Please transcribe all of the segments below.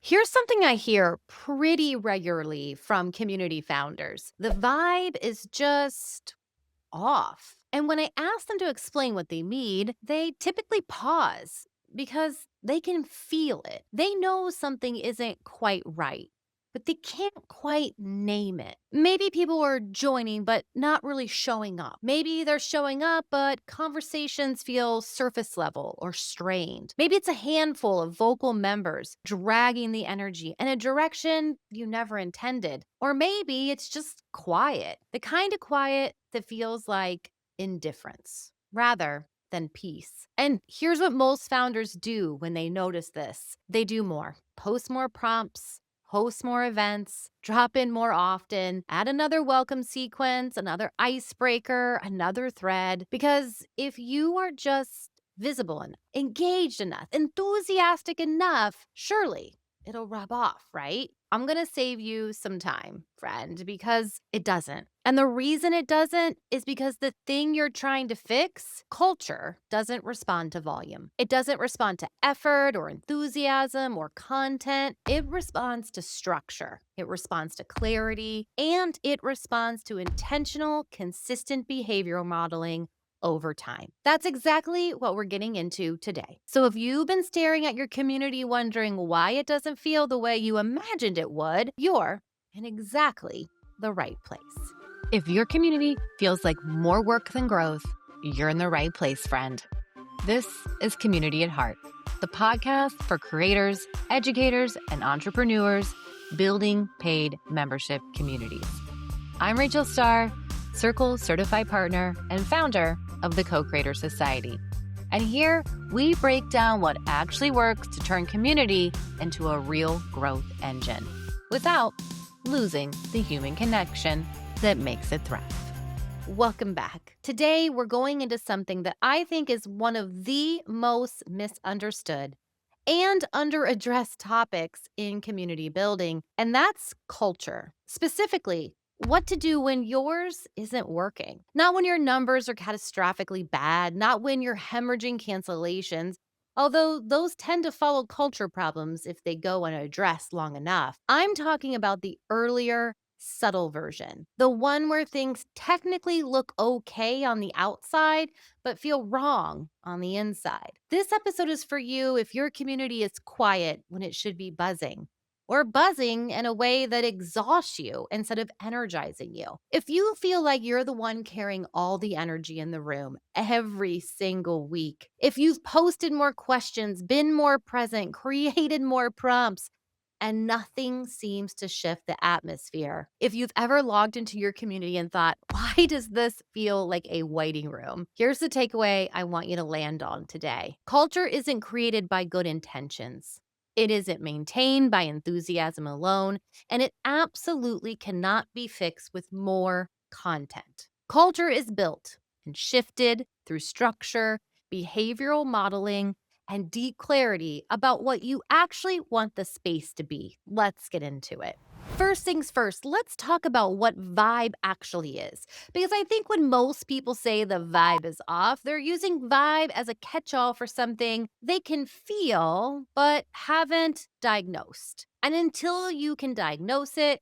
Here's something I hear pretty regularly from community founders. The vibe is just off. And when I ask them to explain what they mean, they typically pause because they can feel it. They know something isn't quite right, but they can't quite name it. Maybe people are joining, but not really showing up. Maybe they're showing up, but conversations feel surface level or strained. Maybe it's a handful of vocal members dragging the energy in a direction you never intended. Or maybe it's just quiet, the kind of quiet that feels like indifference rather than peace. And here's what most founders do when they notice this: they do more, post more prompts, host more events, drop in more often, add another welcome sequence, another icebreaker, another thread. Because if you are just visible enough, engaged enough, enthusiastic enough, surely it'll rub off, right? I'm going to save you some time, friend, because it doesn't. And the reason it doesn't is because the thing you're trying to fix, culture, doesn't respond to volume. It doesn't respond to effort or enthusiasm or content. It responds to structure. It responds to clarity, and it responds to intentional, consistent behavioral modeling over time. That's exactly what we're getting into today. So if you've been staring at your community wondering why it doesn't feel the way you imagined it would, you're in exactly the right place. If your community feels like more work than growth, you're in the right place, friend. This is Community at Heart, the podcast for creators, educators, and entrepreneurs building paid membership communities. I'm Rachel Starr, Circle Certified Partner and founder of the Co-Creator Society. And here we break down what actually works to turn community into a real growth engine without losing the human connection that makes it thrive. Welcome back. Today, we're going into something that I think is one of the most misunderstood and under-addressed topics in community building, and that's culture. Specifically, what to do when yours isn't working. Not when your numbers are catastrophically bad, not when you're hemorrhaging cancellations, although those tend to follow culture problems if they go unaddressed long enough. I'm talking about the earlier, subtle version, the one where things technically look okay on the outside, but feel wrong on the inside. This episode is for you if your community is quiet when it should be buzzing, or buzzing in a way that exhausts you instead of energizing you. If you feel like you're the one carrying all the energy in the room every single week, if you've posted more questions, been more present, created more prompts, and nothing seems to shift the atmosphere. If you've ever logged into your community and thought, why does this feel like a waiting room? Here's the takeaway I want you to land on today. Culture isn't created by good intentions. It isn't maintained by enthusiasm alone, and it absolutely cannot be fixed with more content. Culture is built and shifted through structure, behavioral modeling, and deep clarity about what you actually want the space to be. Let's get into it. First things first, let's talk about what vibe actually is. Because I think when most people say the vibe is off, they're using vibe as a catch all for something they can feel but haven't diagnosed. And until you can diagnose it,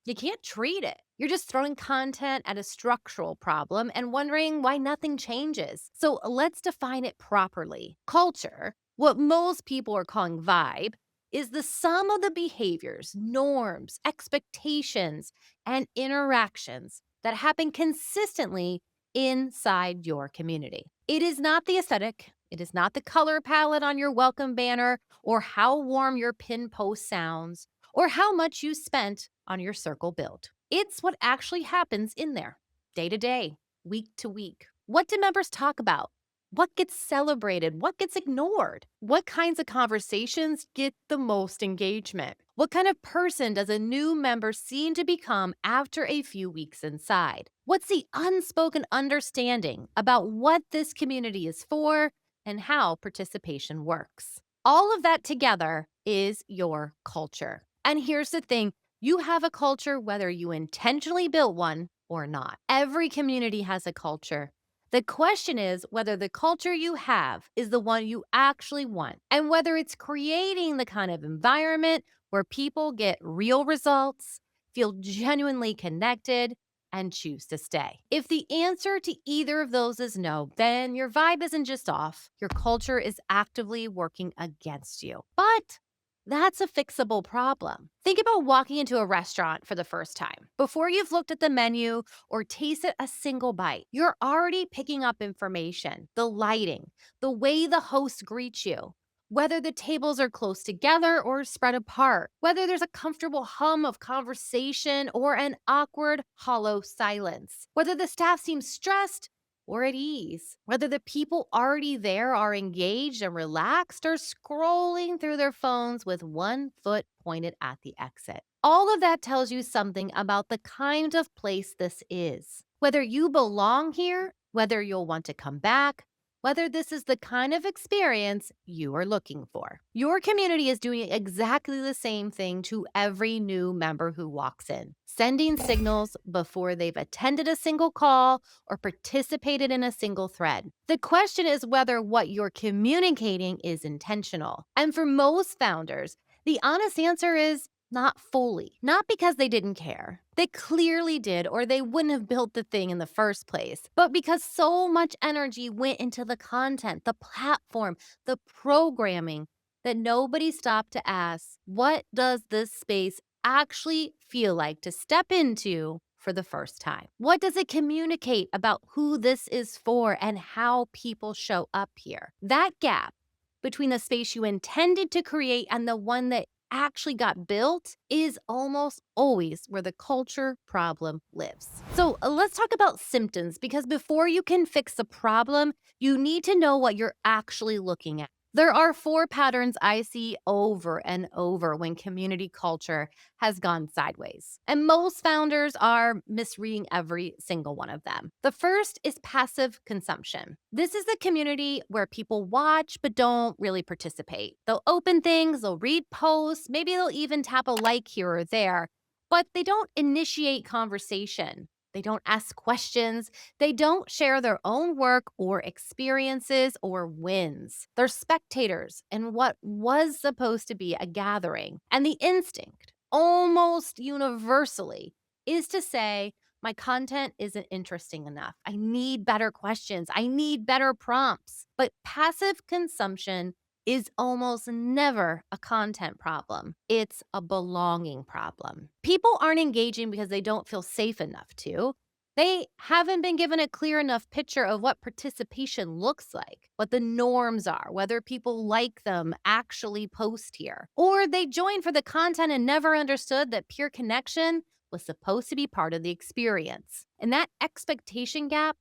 you can't treat it. You're just throwing content at a structural problem and wondering why nothing changes. So let's define it properly. Culture, what most people are calling vibe, is the sum of the behaviors, norms, expectations, and interactions that happen consistently inside your community. It is not the aesthetic, it is not the color palette on your welcome banner, or how warm your pin post sounds, or how much you spent on your circle build. It's what actually happens in there, day to day, week to week. What do members talk about? What gets celebrated? What gets ignored? What kinds of conversations get the most engagement? What kind of person does a new member seem to become after a few weeks inside? What's the unspoken understanding about what this community is for and how participation works? All of that together is your culture. And here's the thing, you have a culture whether you intentionally built one or not. Every community has a culture. The question is whether the culture you have is the one you actually want and whether it's creating the kind of environment where people get real results, feel genuinely connected, and choose to stay. If the answer to either of those is no, then your vibe isn't just off, your culture is actively working against you. But that's a fixable problem. Think about walking into a restaurant for the first time. Before you've looked at the menu or tasted a single bite, you're already picking up information, the lighting, the way the host greets you, whether the tables are close together or spread apart, whether there's a comfortable hum of conversation or an awkward, hollow silence, whether the staff seems stressed or at ease, whether the people already there are engaged and relaxed or scrolling through their phones with one foot pointed at the exit. All of that tells you something about the kind of place this is. Whether you belong here, whether you'll want to come back, whether this is the kind of experience you are looking for. Your community is doing exactly the same thing to every new member who walks in, sending signals before they've attended a single call or participated in a single thread. The question is whether what you're communicating is intentional. And for most founders, the honest answer is not fully. Not because they didn't care. They clearly did, or they wouldn't have built the thing in the first place. But because so much energy went into the content, the platform, the programming, that nobody stopped to ask, what does this space actually feel like to step into for the first time? What does it communicate about who this is for and how people show up here? That gap between the space you intended to create and the one that actually got built is almost always where the culture problem lives. So let's talk about symptoms, because before you can fix the problem, you need to know what you're actually looking at. There are 4 patterns I see over and over when community culture has gone sideways. And most founders are misreading every single one of them. The first is passive consumption. This is the community where people watch but don't really participate. They'll open things, they'll read posts, maybe they'll even tap a like here or there, but they don't initiate conversation. They don't ask questions. They don't share their own work or experiences or wins. They're spectators in what was supposed to be a gathering. And the instinct, almost universally, is to say, my content isn't interesting enough. I need better questions. I need better prompts. But passive consumption is almost never a content problem. It's a belonging problem. People aren't engaging because they don't feel safe enough to. They haven't been given a clear enough picture of what participation looks like, what the norms are, whether people like them actually post here. Or they joined for the content and never understood that peer connection was supposed to be part of the experience. And that expectation gap,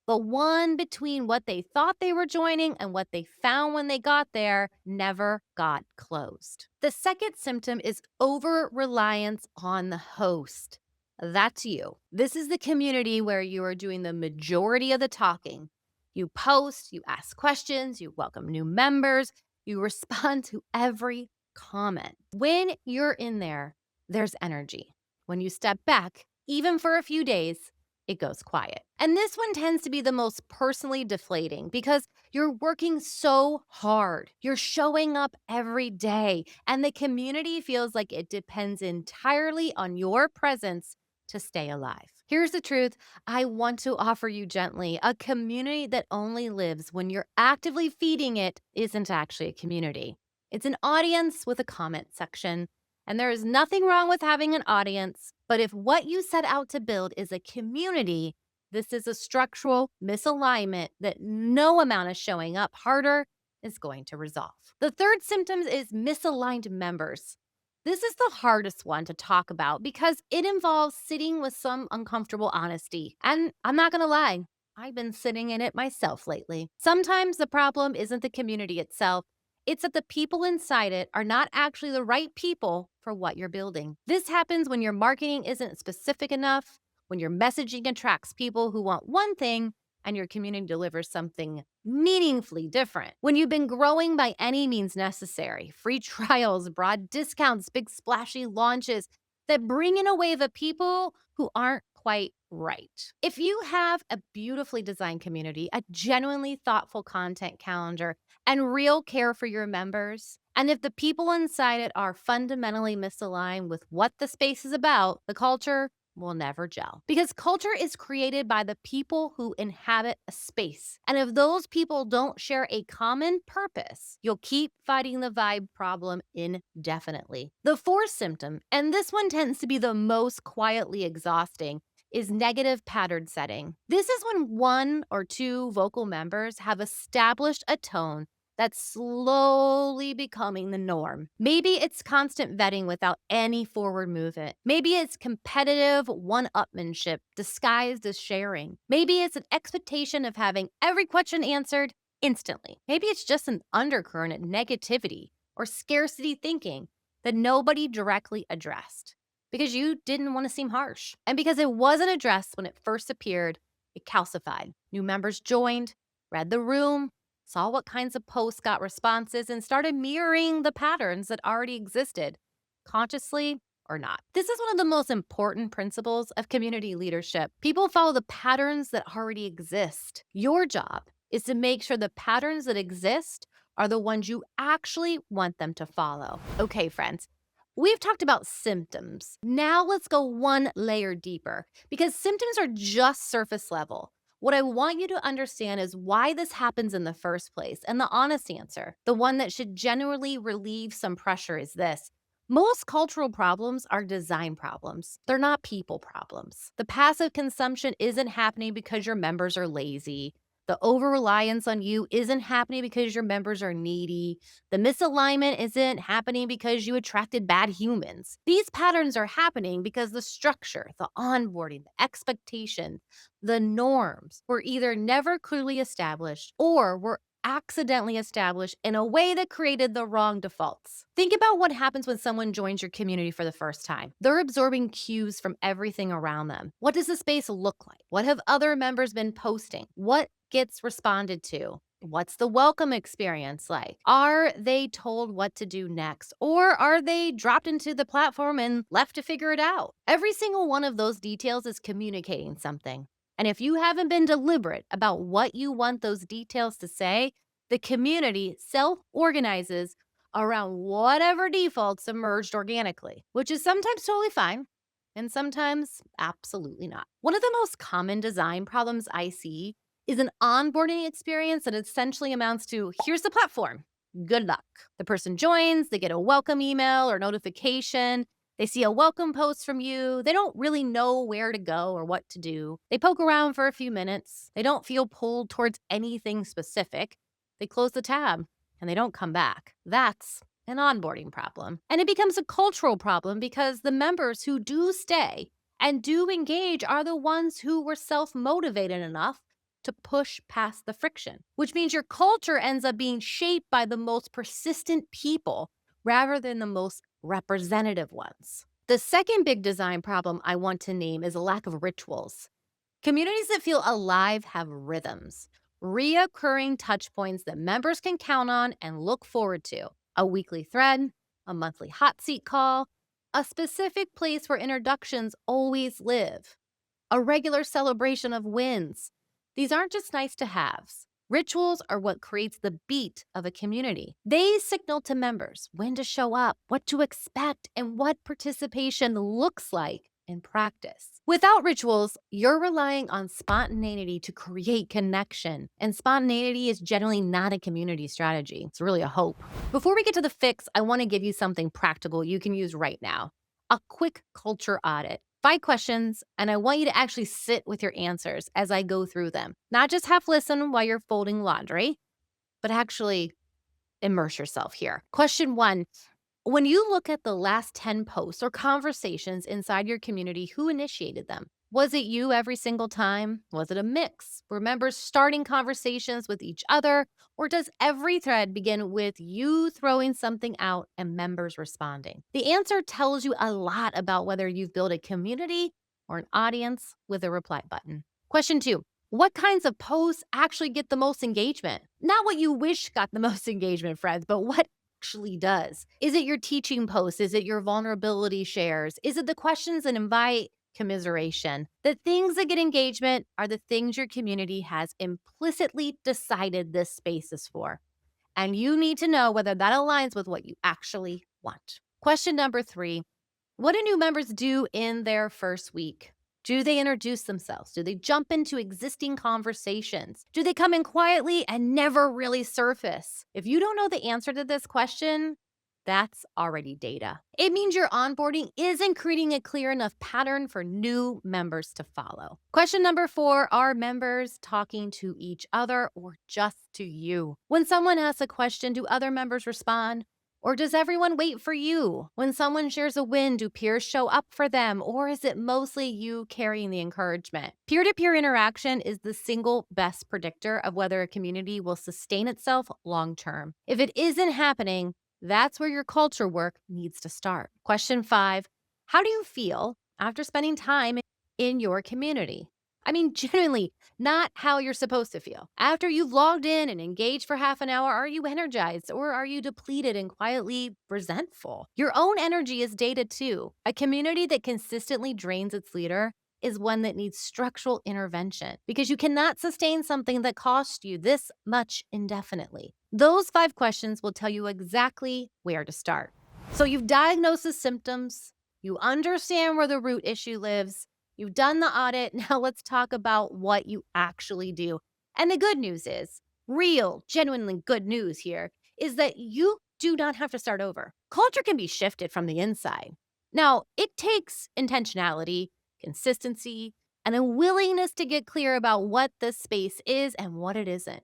the one between what they thought they were joining and what they found when they got there, never got closed. The second symptom is over reliance on the host. That's you. This is the community where you are doing the majority of the talking. You post, you ask questions, you welcome new members, you respond to every comment. When you're in there, there's energy. When you step back, even for a few days, it goes quiet. And this one tends to be the most personally deflating because you're working so hard. You're showing up every day, and the community feels like it depends entirely on your presence to stay alive. Here's the truth I want to offer you gently. A community that only lives when you're actively feeding it isn't actually a community. It's an audience with a comment section. And there is nothing wrong with having an audience, but if what you set out to build is a community, this is a structural misalignment that no amount of showing up harder is going to resolve. The third symptom is misaligned members. This is the hardest one to talk about because it involves sitting with some uncomfortable honesty. And I'm not going to lie, I've been sitting in it myself lately. Sometimes the problem isn't the community itself. It's that the people inside it are not actually the right people for what you're building. This happens when your marketing isn't specific enough, when your messaging attracts people who want one thing and your community delivers something meaningfully different. When you've been growing by any means necessary, free trials, broad discounts, big splashy launches that bring in a wave of people who aren't quite right. If you have a beautifully designed community, a genuinely thoughtful content calendar, and real care for your members, And if the people inside it are fundamentally misaligned with what the space is about, the culture will never gel. Because culture is created by the people who inhabit a space. And if those people don't share a common purpose, you'll keep fighting the vibe problem indefinitely. The fourth symptom, and this one tends to be the most quietly exhausting, is negative pattern setting. This is when one or two vocal members have established a tone that's slowly becoming the norm. Maybe it's constant vetting without any forward movement. Maybe it's competitive one-upmanship disguised as sharing. Maybe it's an expectation of having every question answered instantly. Maybe it's just an undercurrent of negativity or scarcity thinking that nobody directly addressed because you didn't want to seem harsh. And because it wasn't addressed when it first appeared, it calcified. New members joined, read the room, saw what kinds of posts got responses, and started mirroring the patterns that already existed, consciously or not. This is one of the most important principles of community leadership. People follow the patterns that already exist. Your job is to make sure the patterns that exist are the ones you actually want them to follow. Okay, friends. We've talked about symptoms. Now let's go one layer deeper because symptoms are just surface level. What I want you to understand is why this happens in the first place. And the honest answer, the one that should generally relieve some pressure, is this. Most cultural problems are design problems. They're not people problems. The passive consumption isn't happening because your members are lazy. The over reliance on you isn't happening because your members are needy. The misalignment isn't happening because you attracted bad humans. These patterns are happening because the structure, the onboarding, the expectation, the norms were either never clearly established or were accidentally established in a way that created the wrong defaults. Think about what happens when someone joins your community for the first time. They're absorbing cues from everything around them. What does the space look like? What have other members been posting? What gets responded to? What's the welcome experience like? Are they told what to do next? Or are they dropped into the platform and left to figure it out? Every single one of those details is communicating something. And if you haven't been deliberate about what you want those details to say, the community self-organizes around whatever defaults emerged organically, which is sometimes totally fine and sometimes absolutely not. One of the most common design problems I see is an onboarding experience that essentially amounts to, here's the platform, good luck. The person joins, they get a welcome email or notification, they see a welcome post from you. They don't really know where to go or what to do. They poke around for a few minutes. They don't feel pulled towards anything specific. They close the tab and they don't come back. That's an onboarding problem. And it becomes a cultural problem because the members who do stay and do engage are the ones who were self-motivated enough to push past the friction, which means your culture ends up being shaped by the most persistent people rather than the most representative ones. The second big design problem I want to name is a lack of rituals. Communities that feel alive have rhythms, reoccurring touch points that members can count on and look forward to. A weekly thread, a monthly hot seat call, a specific place where introductions always live, a regular celebration of wins. These aren't just nice to haves. Rituals are what creates the beat of a community. They signal to members when to show up, what to expect, and what participation looks like in practice. Without rituals, you're relying on spontaneity to create connection. And spontaneity is generally not a community strategy. It's really a hope. Before we get to the fix, I want to give you something practical you can use right now. A quick culture audit. 5 questions, and I want you to actually sit with your answers as I go through them. Not just half listen while you're folding laundry, but actually immerse yourself here. Question 1. When you look at the last 10 posts or conversations inside your community, who initiated them? Was it you every single time? Was it a mix? Were members starting conversations with each other? Or does every thread begin with you throwing something out and members responding? The answer tells you a lot about whether you've built a community or an audience with a reply button. Question 2. What kinds of posts actually get the most engagement? Not what you wish got the most engagement, friends, but what actually does. Is it your teaching posts? Is it your vulnerability shares? Is it the questions that invite commiseration? The things that get engagement are the things your community has implicitly decided this space is for. And you need to know whether that aligns with what you actually want. Question number 3. What do new members do in their first week? Do they introduce themselves? Do they jump into existing conversations? Do they come in quietly and never really surface? If you don't know the answer to this question, that's already data. It means your onboarding isn't creating a clear enough pattern for new members to follow. Question number 4. Are members talking to each other or just to you? When someone asks a question, do other members respond? Or does everyone wait for you? When someone shares a win, do peers show up for them? Or is it mostly you carrying the encouragement? Peer-to-peer interaction is the single best predictor of whether a community will sustain itself long term. If it isn't happening, that's where your culture work needs to start. Question 5. How do you feel after spending time in your community? I mean, genuinely, not how you're supposed to feel. After you've logged in and engaged for half an hour, are you energized or are you depleted and quietly resentful? Your own energy is data too. A community that consistently drains its leader is one that needs structural intervention because you cannot sustain something that costs you this much indefinitely. Those 5 questions will tell you exactly where to start. So you've diagnosed the symptoms, you understand where the root issue lives, you've done the audit. Now let's talk about what you actually do. And the good news is, real, genuinely good news here, is that you do not have to start over. Culture can be shifted from the inside. Now, it takes intentionality, consistency, and a willingness to get clear about what this space is and what it isn't.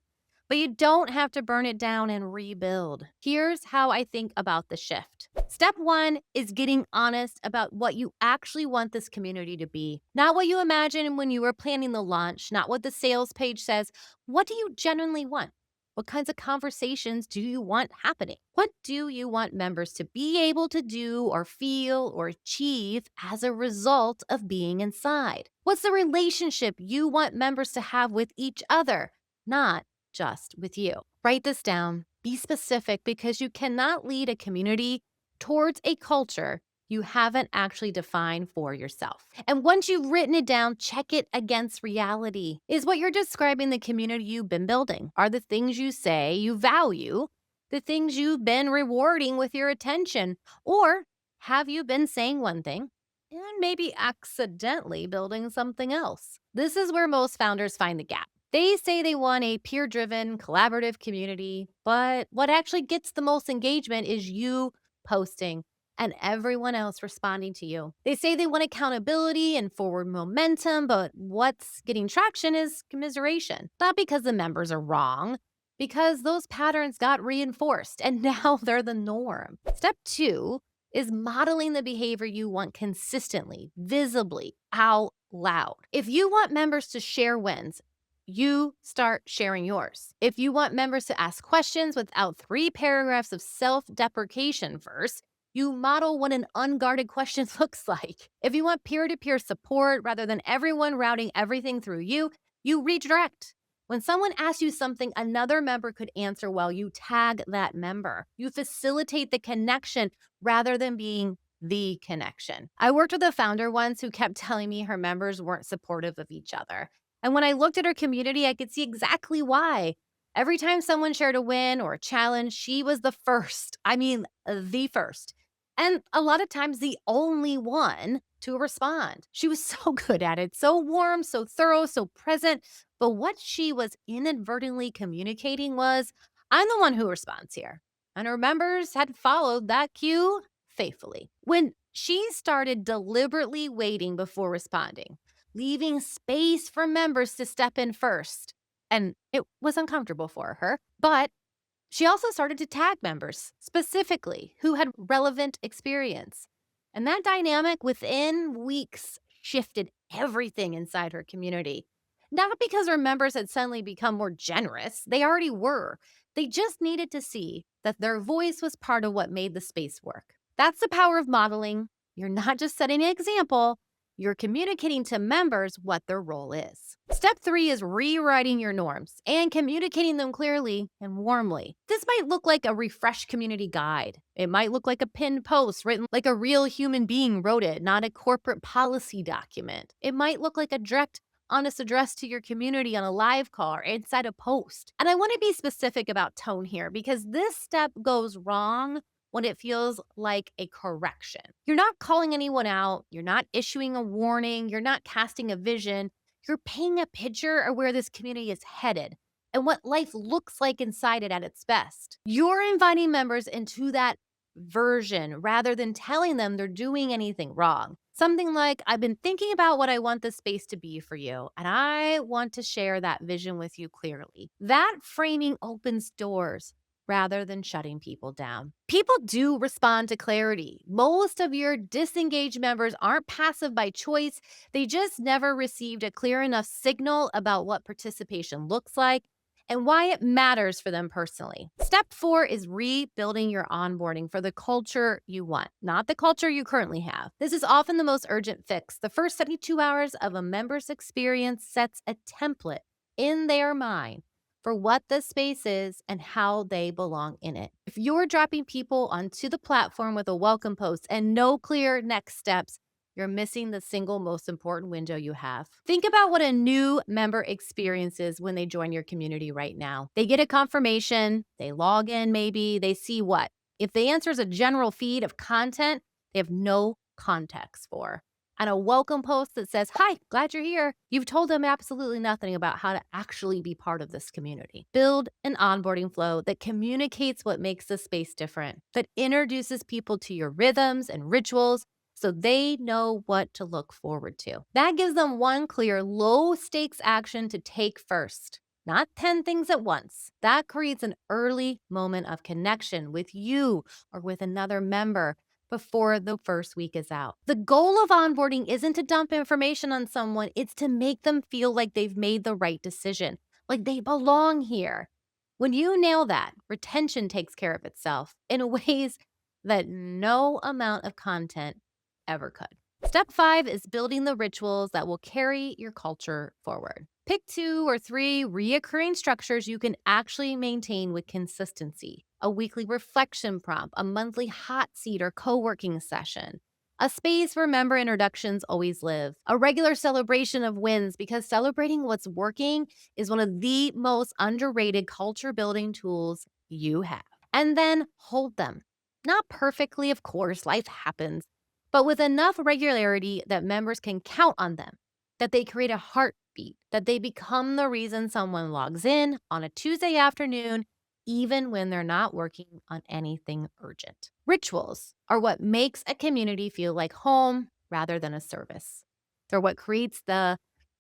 But you don't have to burn it down and rebuild. Here's how I think about the shift. Step 1 is getting honest about what you actually want this community to be. Not what you imagined when you were planning the launch, not what the sales page says. What do you genuinely want? What kinds of conversations do you want happening? What do you want members to be able to do or feel or achieve as a result of being inside? What's the relationship you want members to have with each other? Not just with you. Write this down. Be specific because you cannot lead a community towards a culture you haven't actually defined for yourself. And once you've written it down, check it against reality. Is what you're describing the community you've been building? Are the things you say you value the things you've been rewarding with your attention? Or have you been saying one thing and maybe accidentally building something else? This is where most founders find the gap. They say they want a peer-driven, collaborative community, but what actually gets the most engagement is you posting and everyone else responding to you. They say they want accountability and forward momentum, but what's getting traction is commiseration. Not because the members are wrong, because those patterns got reinforced and now they're the norm. Step 2 is modeling the behavior you want consistently, visibly, out loud. If you want members to share wins, you start sharing yours. If you want members to ask questions without 3 paragraphs of self-deprecation first, you model what an unguarded question looks like. If you want peer-to-peer support rather than everyone routing everything through you, you redirect. When someone asks you something another member could answer well, you tag that member. You facilitate the connection rather than being the connection. I worked with a founder once who kept telling me her members weren't supportive of each other. And when I looked at her community, I could see exactly why. Every time someone shared a win or a challenge, she was the first. I mean, the first. And a lot of times the only one to respond. She was so good at it, so warm, so thorough, so present. But what she was inadvertently communicating was, I'm the one who responds here. And her members had followed that cue faithfully. When she started deliberately waiting before responding, leaving space for members to step in first. And it was uncomfortable for her, but she also started to tag members specifically who had relevant experience. And that dynamic within weeks shifted everything inside her community. Not because her members had suddenly become more generous, they already were. They just needed to see that their voice was part of what made the space work. That's the power of modeling. You're not just setting an example, you're communicating to members what their role is. Step 3 is rewriting your norms and communicating them clearly and warmly. This might look like a refreshed community guide. It might look like a pinned post written like a real human being wrote it, not a corporate policy document. It might look like a direct honest address to your community on a live call or inside a post. And I want to be specific about tone here because this step goes wrong when it feels like a correction. You're not calling anyone out, you're not issuing a warning, you're not casting a vision. You're painting a picture of where this community is headed and what life looks like inside it at its best. You're inviting members into that version rather than telling them they're doing anything wrong. Something like, I've been thinking about what I want the space to be for you, and I want to share that vision with you clearly. That framing opens doors rather than shutting people down. People do respond to clarity. Most of your disengaged members aren't passive by choice, they just never received a clear enough signal about what participation looks like and why it matters for them personally. Step 4 is rebuilding your onboarding for the culture you want, not the culture you currently have. This is often the most urgent fix. The first 72 hours of a member's experience sets a template in their mind for what the space is and how they belong in it. If you're dropping people onto the platform with a welcome post and no clear next steps, you're missing the single most important window you have. Think about what a new member experiences when they join your community right now. They get a confirmation, they log in maybe, they see what? If the answer is a general feed of content they have no context for, and a welcome post that says, "Hi, glad you're here," you've told them absolutely nothing about how to actually be part of this community. Build an onboarding flow that communicates what makes the space different, that introduces people to your rhythms and rituals so they know what to look forward to. That gives them one clear, low stakes action to take first, not 10 things at once. That creates an early moment of connection with you or with another member before the first week is out. The goal of onboarding isn't to dump information on someone, it's to make them feel like they've made the right decision, like they belong here. When you nail that, retention takes care of itself in ways that no amount of content ever could. Step 5 is building the rituals that will carry your culture forward. Pick 2 or 3 reoccurring structures you can actually maintain with consistency. A weekly reflection prompt, a monthly hot seat or co-working session, a space where member introductions always live, a regular celebration of wins because celebrating what's working is one of the most underrated culture building tools you have. And then hold them. Not perfectly, of course, life happens, but with enough regularity that members can count on them, that they create a heartbeat, that they become the reason someone logs in on a Tuesday afternoon, even when they're not working on anything urgent. Rituals are what makes a community feel like home rather than a service. They're what creates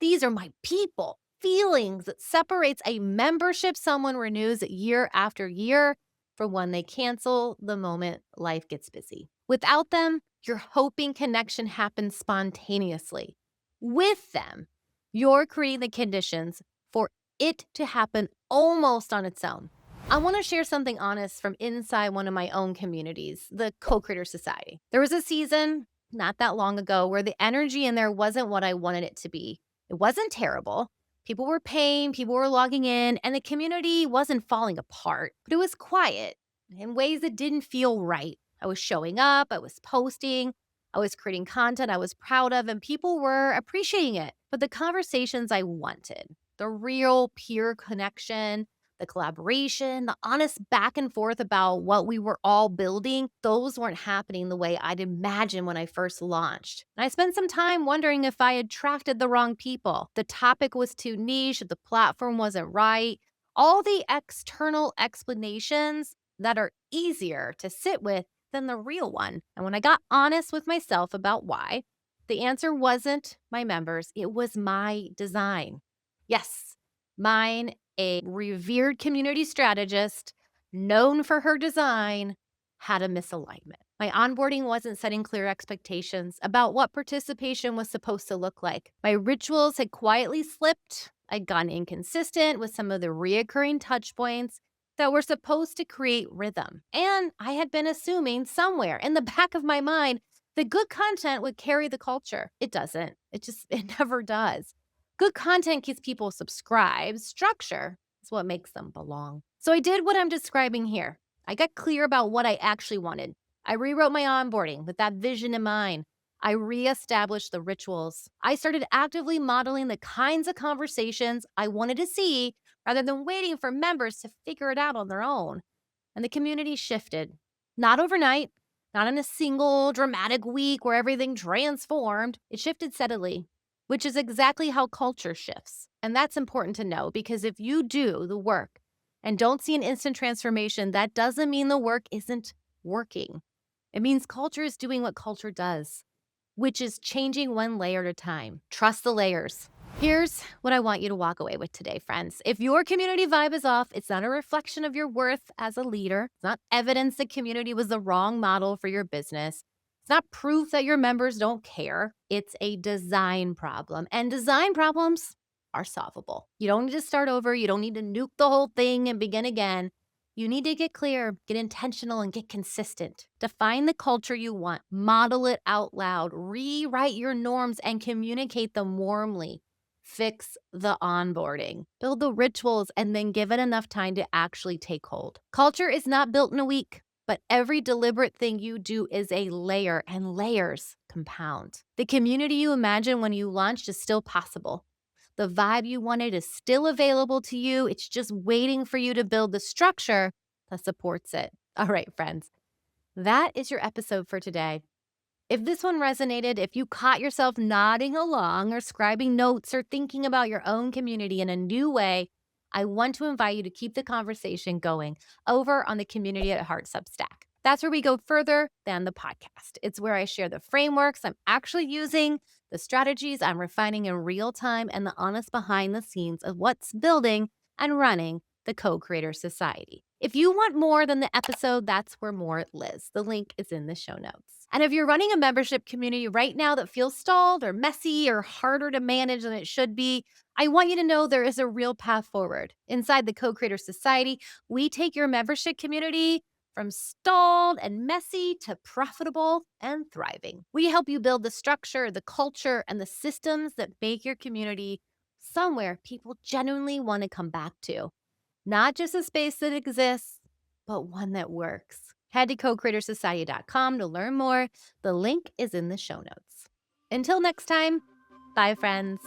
these are my people feelings that separates a membership someone renews year after year from when they cancel the moment life gets busy. Without them, you're hoping connection happens spontaneously. With them, you're creating the conditions for it to happen almost on its own. I want to share something honest from inside one of my own communities, the Co-Creator Society. There was a season not that long ago where the energy in there wasn't what I wanted it to be. It wasn't terrible. People were paying, people were logging in, and the community wasn't falling apart, but it was quiet in ways that didn't feel right. I was showing up, I was posting, I was creating content I was proud of, and people were appreciating it. But the conversations I wanted, the real peer connection, the collaboration, the honest back and forth about what we were all building, those weren't happening the way I'd imagined when I first launched. And I spent some time wondering if I attracted the wrong people. The topic was too niche, the platform wasn't right. All the external explanations that are easier to sit with than the real one. And when I got honest with myself about why, the answer wasn't my members, it was my design. Yes, mine, a revered community strategist known for her design, had a misalignment. My onboarding wasn't setting clear expectations about what participation was supposed to look like. My rituals had quietly slipped. I'd gone inconsistent with some of the reoccurring touch points that were supposed to create rhythm. And I had been assuming somewhere in the back of my mind that good content would carry the culture. It doesn't. It never does. Good content keeps people subscribed. Structure is what makes them belong. So I did what I'm describing here. I got clear about what I actually wanted. I rewrote my onboarding with that vision in mind. I reestablished the rituals. I started actively modeling the kinds of conversations I wanted to see rather than waiting for members to figure it out on their own. And the community shifted. Not overnight, not in a single dramatic week where everything transformed. It shifted steadily, which is exactly how culture shifts. And that's important to know because if you do the work and don't see an instant transformation, that doesn't mean the work isn't working. It means culture is doing what culture does, which is changing one layer at a time. Trust the layers. Here's what I want you to walk away with today, friends. If your community vibe is off, it's not a reflection of your worth as a leader. It's not evidence that community was the wrong model for your business. It's not proof that your members don't care. It's a design problem. And design problems are solvable. You don't need to start over. You don't need to nuke the whole thing and begin again. You need to get clear, get intentional, and get consistent. Define the culture you want, model it out loud, rewrite your norms, and communicate them warmly. Fix the onboarding, build the rituals, and then give it enough time to actually take hold. Culture is not built in a week, but every deliberate thing you do is a layer, and layers compound. The community you imagined when you launched is still possible. The vibe you wanted is still available to you. It's just waiting for you to build the structure that supports it. All right, friends, that is your episode for today. If this one resonated, if you caught yourself nodding along or scribing notes or thinking about your own community in a new way, I want to invite you to keep the conversation going over on the Community at Heart Substack. That's where we go further than the podcast. It's where I share the frameworks I'm actually using, the strategies I'm refining in real time, and the honest behind the scenes of what's building and running the Co-Creator Society. If you want more than the episode, that's where more lives. The link is in the show notes. And if you're running a membership community right now that feels stalled or messy or harder to manage than it should be, I want you to know there is a real path forward. Inside the Co-Creator Society, we take your membership community from stalled and messy to profitable and thriving. We help you build the structure, the culture, and the systems that make your community somewhere people genuinely want to come back to. Not just a space that exists, but one that works. Head to cocreatorsociety.com to learn more. The link is in the show notes. Until next time, bye, friends.